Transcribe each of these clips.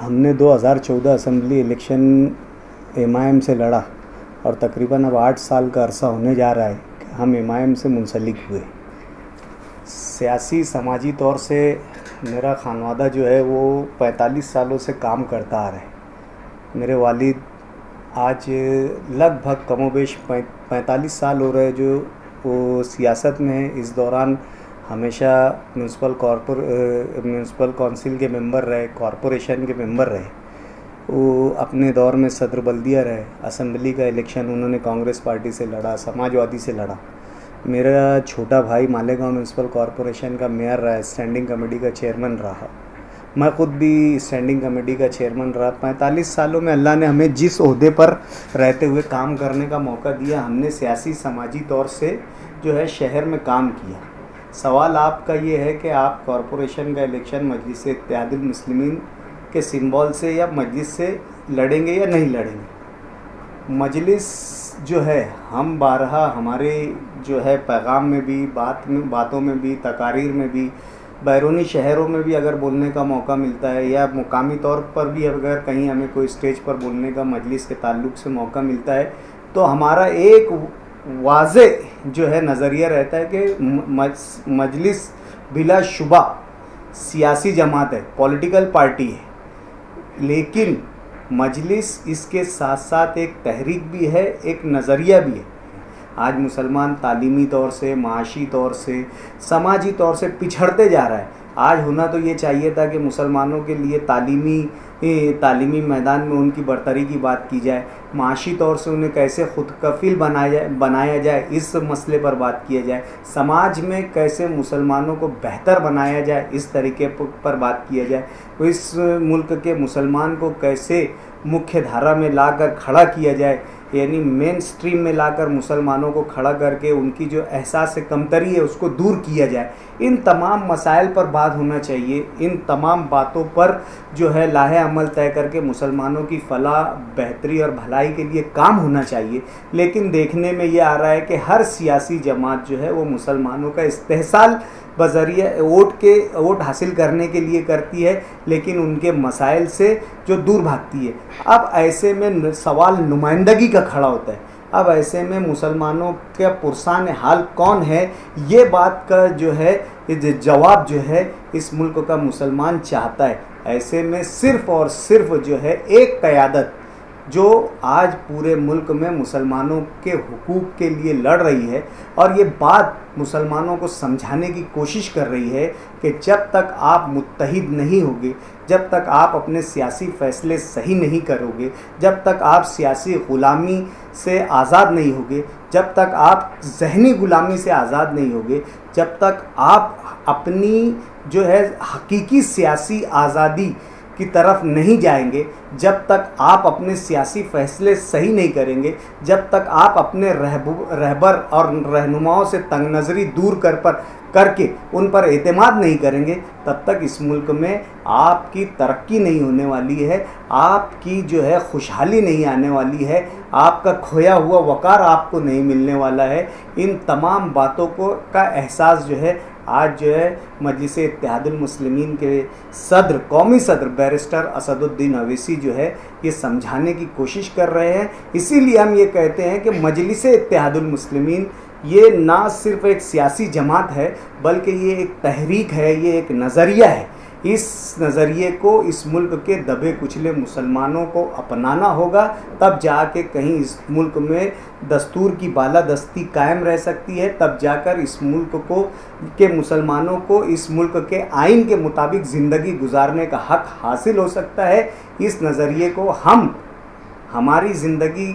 हमने 2014 assembly election MIM से लड़ा और तकरीबन अब 8 साल का अरसा होने जा रहा है कि हम एमआईएम से मुंसलिक हुए। सियासी समाजी तौर से मेरा खानवादा जो है वो 45 सालों से काम करता आ रहा है। मेरे वालिद आज लगभग कमोबेश 45 साल हो रहे जो वो सियासत में है। इस दौरान हमेशा म्यूनसिपल काउंसिल के मेंबर रहे, कॉरपोरेशन के मेंबर रहे, वो अपने दौर में सदर बल्दिया रहे। असेंबली का इलेक्शन उन्होंने कांग्रेस पार्टी से लड़ा, समाजवादी से लड़ा। मेरा छोटा भाई मालेगांव म्यूनसिपल कॉरपोरेशन का मेयर रहा, स्टैंडिंग कमेटी का चेयरमैन रहा। मैं ख़ुद भी स्टैंडिंग कमेटी का चेयरमैन रहा। 45 सालों में अल्लाह ने हमें जिस ओहदे पर रहते हुए काम करने का मौका दिया, हमने सियासी समाजी तौर से जो है शहर में काम किया। सवाल आपका ये है कि आप कॉरपोरेशन का इलेक्शन मजलिस इत्तेहादुल मुस्लिमीन के सिंबल से या मजलिस से लड़ेंगे या नहीं लड़ेंगे। मजलिस जो है हम बारहा हमारे जो है पैगाम में भी, बातों में भी, तकारीर में भी, बैरूनी शहरों में भी अगर बोलने का मौका मिलता है या मुकामी तौर पर भी अगर कहीं हमें कोई स्टेज पर बोलने का मजलिस के ताल्लुक़ से मौका मिलता है तो हमारा एक वाज़े जो है नज़रिया रहता है कि मजलिस बिलाशुबा सियासी जमात है, पॉलिटिकल पार्टी है, लेकिन मजलिस इसके साथ साथ एक तहरीक भी है, एक नज़रिया भी है। आज मुसलमान तालीमी तौर से, माशी तौर से, समाजी तौर से पिछड़ते जा रहा है। आज होना तो ये चाहिए था कि मुसलमानों के लिए तालीमी मैदान में उनकी बरतरी की बात की जाए, माशी तौर से उन्हें कैसे खुद कफील बनाया जाए इस मसले पर बात किया जाए, समाज में कैसे मुसलमानों को बेहतर बनाया जाए इस तरीके पर बात किया जाए, इस मुल्क के मुसलमान को कैसे मुख्य धारा में लाकर खड़ा किया जाए, यानी मेन स्ट्रीम में लाकर मुसलमानों को खड़ा करके उनकी जो एहसास कमतरी है उसको दूर किया जाए। इन तमाम मसाइल पर बात होना चाहिए। इन तमाम बातों पर जो है लाहे अमल तय करके मुसलमानों की फलाह, बेहतरी और भलाई के लिए काम होना चाहिए। लेकिन देखने में ये आ रहा है कि हर सियासी जमात जो है वो मुसलमानों का इस्तेहसाल बज़रिया वोट हासिल करने के लिए करती है, लेकिन उनके मसाइल से जो दूर भागती है। अब ऐसे में सवाल नुमाइंदगी का खड़ा होता है। अब ऐसे में मुसलमानों का पुरसान हाल कौन है, ये बात का जो है जवाब जो है इस मुल्क का मुसलमान चाहता है। ऐसे में सिर्फ़ और सिर्फ जो है एक क़यादत जो आज पूरे मुल्क में मुसलमानों के हुकूक के लिए लड़ रही है और ये बात मुसलमानों को समझाने की कोशिश कर रही है कि जब तक आप मुत्तहिद नहीं होगे, जब तक आप अपने सियासी फ़ैसले सही नहीं करोगे, जब तक आप सियासी ग़ुलामी से आज़ाद नहीं होगे, जब तक आप ज़हनी ग़ुलामी से आज़ाद नहीं होगे, जब तक आप अपनी जो है हकीकी सियासी आज़ादी की तरफ नहीं जाएंगे, जब तक आप अपने सियासी फ़ैसले सही नहीं करेंगे, जब तक आप अपने रहबर और रहनुमाओं से तंग नज़री दूर करके उन पर एतमाद नहीं करेंगे, तब तक इस मुल्क में आपकी तरक्की नहीं होने वाली है, आपकी जो है खुशहाली नहीं आने वाली है, आपका खोया हुआ वक़ार आपको नहीं मिलने वाला है। इन तमाम बातों का एहसास जो है आज जो है मजलिस इत्तेहादुल मुस्लिमीन के कौमी सदर बैरिस्टर असदुद्दीन अवैसी जो है ये समझाने की कोशिश कर रहे हैं। इसीलिए हम ये कहते हैं कि मजलिस इत्तेहादुल मुस्लिमीन ये ना सिर्फ़ एक सियासी जमात है, बल्कि ये एक तहरीक है, ये एक नज़रिया है। इस नज़रिए को इस मुल्क के दबे कुचले मुसलमानों को अपनाना होगा, तब जाके कहीं इस मुल्क में दस्तूर की बालादस्ती कायम रह सकती है, तब जाकर इस मुल्क के मुसलमानों को इस मुल्क के आइन के मुताबिक ज़िंदगी गुजारने का हक़ हासिल हो सकता है। इस नज़रिए को हम हमारी ज़िंदगी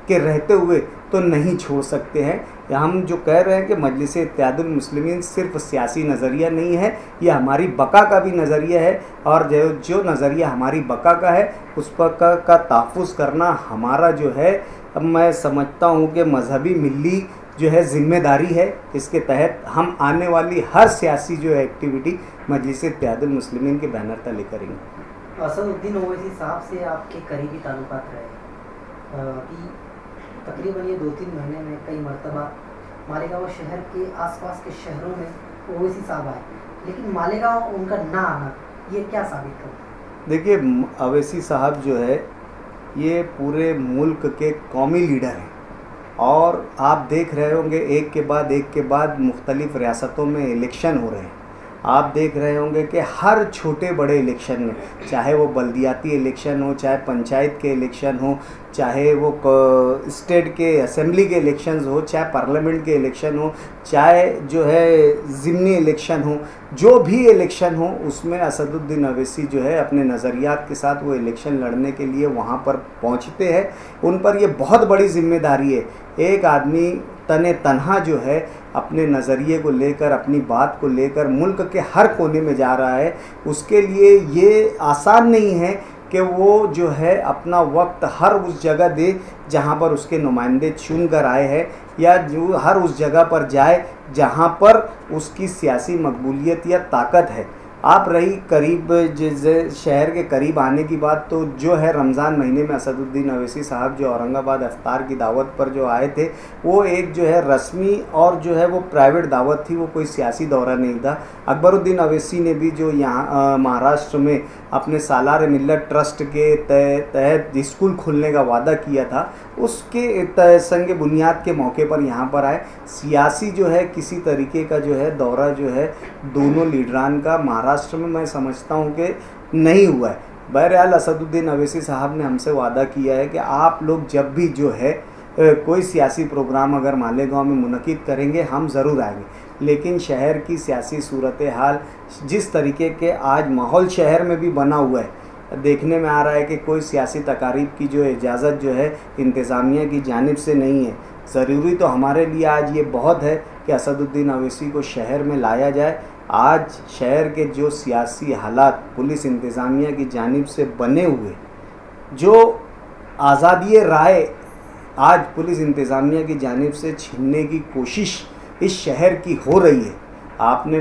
के रहते हुए तो नहीं छोड़ सकते हैं। या हम जो कह रहे हैं कि मजलिस इत्तेहादुल मुस्लिमीन सिर्फ सियासी नज़रिया नहीं है, यह हमारी बका का भी नज़रिया है, और जो नज़रिया हमारी बका का है उस पर का तहफ़्फ़ुज़ करना हमारा जो है, अब मैं समझता हूँ कि मजहबी मिली जो है ज़िम्मेदारी है। इसके तहत हम आने वाली हर सियासी जो है एक्टिविटी मजलिस इत्तेहादुल मुस्लिमीन के बैनर तले करेंगे। असदुद्दीन ओवैसी साहब से आपके करीबी ताल्लुकात रहे कि तकरीबन ये 2-3 महीने में कई मरतबा मालेगांव शहर के आसपास के शहरों में ओवैसी साहब आए, लेकिन मालेगांव उनका ना आना ये क्या साबित करता है? देखिए अवैसी साहब जो है ये पूरे मुल्क के कौमी लीडर हैं और आप देख रहे होंगे एक के बाद मुख्तलिफ़ रियासतों में इलेक्शन हो रहे हैं। आप देख रहे होंगे कि हर छोटे बड़े इलेक्शन में, चाहे वो बल्दियाती इलेक्शन हो, चाहे पंचायत के इलेक्शन हो, चाहे वो स्टेट के असेंबली के इलेक्शंस हो, चाहे पार्लियामेंट के इलेक्शन हो, चाहे जो है ज़िमनी इलेक्शन हो, जो भी इलेक्शन हो उसमें असदुद्दीन अवैसी जो है अपने नज़रियात के साथ वो इलेक्शन लड़ने के लिए वहाँ पर पहुँचते हैं। उन पर ये बहुत बड़ी जिम्मेदारी है। एक आदमी तने तनहा जो है अपने नज़रिए को लेकर, अपनी बात को लेकर मुल्क के हर कोने में जा रहा है। उसके लिए ये आसान नहीं है कि वो जो है अपना वक्त हर उस जगह दे जहाँ पर उसके नुमाइंदे चुन कर आए हैं, या जो हर उस जगह पर जाए जहाँ पर उसकी सियासी मकबूलियत या ताकत है। आप रही करीब शहर के करीब आने की बात, तो जो है रमज़ान महीने में असदुद्दीन अवैसी साहब जो औरंगाबाद इफ्तार की दावत पर जो आए थे, वो एक जो है रस्मी और जो है वो प्राइवेट दावत थी, वो कोई सियासी दौरा नहीं था। अकबरुद्दीन अवैसी ने भी जो यहाँ महाराष्ट्र में अपने सालार मिल्लत ट्रस्ट के तहत स्कूल खोलने का वादा किया था, उसके संग बुनियाद के मौके पर यहाँ पर आए। सियासी जो है किसी तरीके का जो है दौरा जो है दोनों लीडरान का महाराष्ट्र में मैं समझता हूँ कि नहीं हुआ है। बहरहाल असदुद्दीन अवैसी साहब ने हमसे वादा किया है कि आप लोग जब भी जो है कोई सियासी प्रोग्राम अगर मालेगांव में मुनक़िद करेंगे हम ज़रूर आएंगे। लेकिन शहर की सियासी सूरत हाल जिस तरीके के आज माहौल शहर में भी बना हुआ है, देखने में आ रहा है कि कोई सियासी तकारीब की जो इजाज़त जो है इंतज़ामिया की जानिब से नहीं है। ज़रूरी तो हमारे लिए आज ये बहुत है कि असदुद्दीन अवैसी को शहर में लाया जाए। आज शहर के जो सियासी हालात पुलिस इंतज़ामिया की जानिब से बने हुए, जो आज़ादी राय आज पुलिस इंतज़ामिया की जानिब से छीनने की कोशिश इस शहर की हो रही है। आपने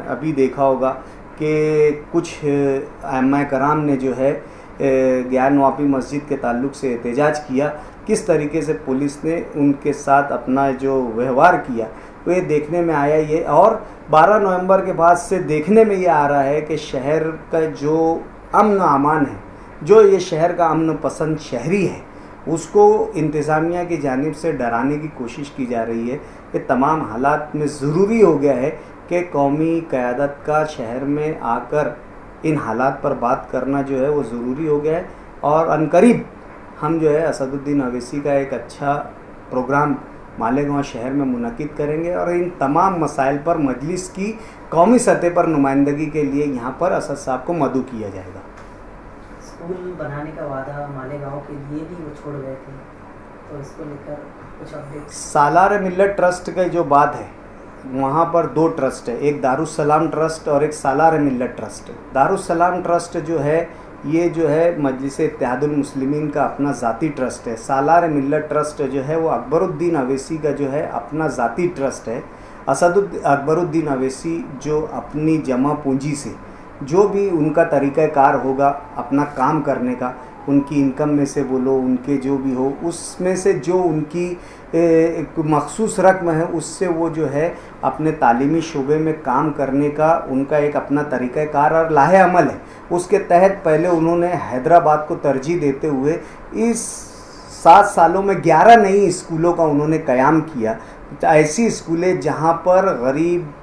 अभी देखा होगा कि कुछ आइम्मा कराम ने जो है ज्ञानवापी मस्जिद के ताल्लुक़ से एहतजाज किया, किस तरीके से पुलिस ने उनके साथ अपना जो व्यवहार किया वो ये देखने में आया। ये और 12 नवंबर के बाद से देखने में ये आ रहा है कि शहर का जो अमन अमान है, जो ये शहर का अमन पसंद शहरी है, उसको इंतज़ामिया की जानिब से डराने की कोशिश की जा रही है। कि तमाम हालात में ज़रूरी हो गया है कि कौमी क़यादत का शहर में आकर इन हालात पर बात करना जो है वो ज़रूरी हो गया है। और अनकरीब हम जो है असदुद्दीन अवैसी का एक अच्छा प्रोग्राम मालेगांव शहर में मुनक़िद करेंगे और इन तमाम मसाइल पर मजलिस की कौमी सतह पर नुमाइंदगी के लिए यहाँ पर असद साहब को मदऊ किया जाएगा। स्कूल बनाने का वादा मालेगांव के लिए भी वो छोड़ गए थे, तो इसको लेकर कुछ अपडेट? सालार मिल्लत ट्रस्ट का जो बात है, वहाँ पर दो ट्रस्ट है, एक दारुस्सलाम ट्रस्ट और एक सालार मिल्लत ट्रस्ट। दारुस्सलाम ट्रस्ट जो है ये जो है मजलिस इत्तेहादुल मुस्लिमीन का अपना ज़ाती ट्रस्ट है। सालार मिल्लत ट्रस्ट जो है वो अकबरुद्दीन अवैसी का जो है अपना ज़ाती ट्रस्ट है। अकबरुद्दीन अवैसी जो अपनी जमा पूंजी से जो भी उनका तरीक़ाकार होगा अपना काम करने का, उनकी इनकम में से बोलो, उनके जो भी हो, उसमें से जो उनकी मखसूस रकम है उससे वो जो है अपने तालीमी शोबे में काम करने का उनका एक अपना तरीक़ाकार और लाहे अमल है। उसके तहत पहले उन्होंने हैदराबाद को तरजीह देते हुए इस 7 सालों में 11 नई स्कूलों का उन्होंने क़याम किया। ऐसी स्कूलें जहाँ पर गरीब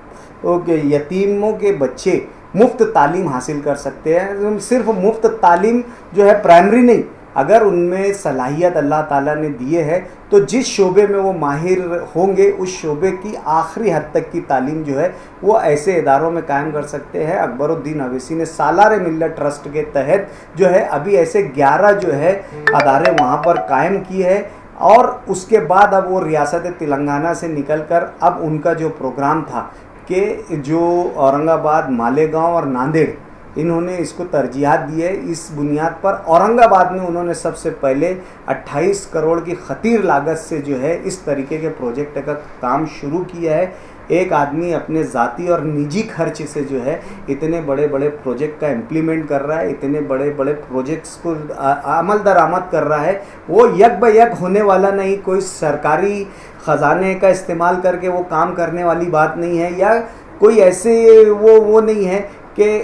के यतीमों के बच्चे मुफ्त तालीम हासिल कर सकते हैं। सिर्फ मुफ्त तालीम जो है प्राइमरी नहीं, अगर उनमें सलाहियत अल्लाह ताला ने दिए है तो जिस शोबे में वो माहिर होंगे उस शोबे की आखिरी हद तक की तालीम जो है वो ऐसे इदारों में कायम कर सकते हैं। अकबरुद्दीन अवैसी ने सालार मिल्लत ट्रस्ट के तहत जो है अभी ऐसे 11 जो है अदारे वहाँ पर कायम किए हैं। और उसके बाद अब वो रियासत तेलंगाना से निकलकर अब उनका जो प्रोग्राम था कि जो औरंगाबाद, मालेगांव और नांदेड़, इन्होंने इसको तरजीहात दी है। इस बुनियाद पर औरंगाबाद में उन्होंने सबसे पहले 28 करोड़ की खतीर लागत से जो है इस तरीके के प्रोजेक्ट का काम शुरू किया है। एक आदमी अपने ज़ाती और निजी खर्च से जो है इतने बड़े बड़े प्रोजेक्ट का इम्प्लीमेंट कर रहा है, इतने बड़े बड़े प्रोजेक्ट्स को अमल दरामद कर रहा है। वो यक ब यक होने वाला नहीं, कोई सरकारी ख़जाने का इस्तेमाल करके वो काम करने वाली बात नहीं है, या कोई ऐसे वो नहीं है कि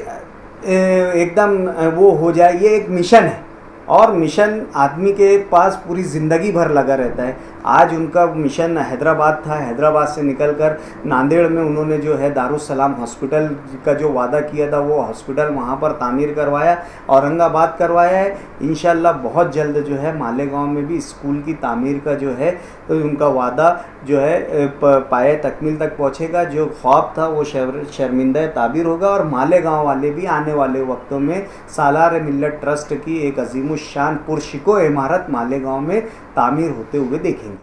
एकदम वो हो जाए, ये एक मिशन है। और मिशन आदमी के पास पूरी ज़िंदगी भर लगा रहता है। आज उनका मिशन हैदराबाद था, हैदराबाद से निकलकर नांदेड़ में उन्होंने जो है दारुस्सलाम हॉस्पिटल का जो वादा किया था वो हॉस्पिटल वहाँ पर तामीर करवाया, औरंगाबाद करवाया है। इंशाल्लाह बहुत जल्द जो है मालेगांव में भी स्कूल की तामीर का जो है तो उनका वादा जो है पाए तकमील तक पहुँचेगा। जो ख्वाब था वो शर्मिंदा ताबीर होगा और मालेगांव वाले भी आने वाले वक्तों में सालार मिल्लत ट्रस्ट की एक अजीमुशान पुरशिको इमारत मालेगांव में तामीर होते हुए देखेंगे।